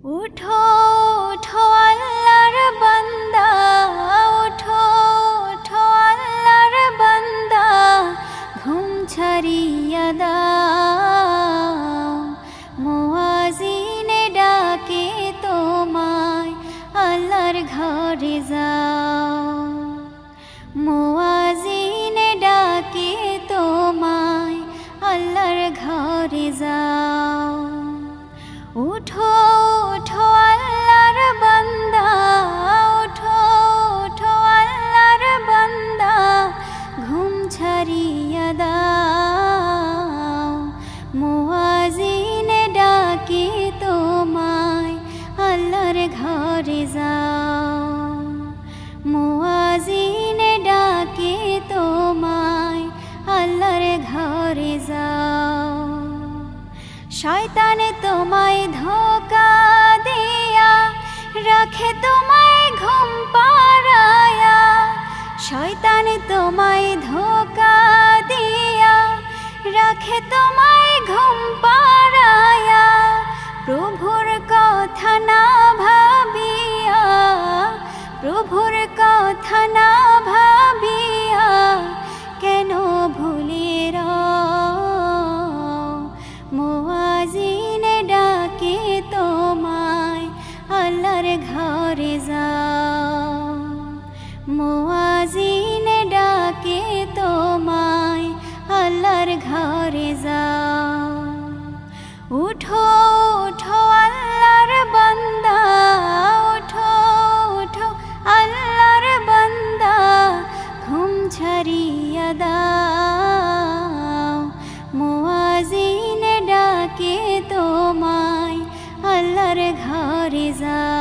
উঠো উঠো আল্লাহর বান্দা, উঠো উঠো আল্লাহর বান্দা, ঘুম ছাড়িয়া দাও। মুয়াজ্জিনে ডাকে তোমায়, আল্লাহর ঘরে যাও। মুয়াজ্জিনে ডাকে তোমায়, আল্লাহর ঘরে যাও। উঠো উঠো আল্লাহর বান্দা, উঠো উঠো আল্লাহর বান্দা, ঘুম ছাড়িয়া দাও। মুয়াজ্জিনে ডাকে তোমায়, আল্লাহর ঘরে যাও। মুয়াজ্জিনে ডাকে তোমায়, আল্লাহর ঘরে যাও। শয়তানে তোমায় ধোঁকা দিয়া রাখে তোমায় ঘুম পাড়ায়া। শয়তানে তোমায় ধোঁকা দিয়া রাখে তোমায় ঘুম পাড়ায়া। প্রভুর কথা না ভাবিয়া, প্রভুর কথা না ভাবিয়া, কেন ভুলে মুয়াজ্জিনে ডাকে তোমায়, আল্লাহর ঘরে যাও। মুয়াজ্জিনে ডাকে তোমায়, আল্লাহর ঘরে যাও। উঠো উঠো আল্লাহর বান্দা, উঠো উঠো আল্লাহর বান্দা, ঘুম ছাড়িয়া দাও। মুয়াজ্জিনে ডাকে তোমায়, আল্লাহর ঘরে যাও।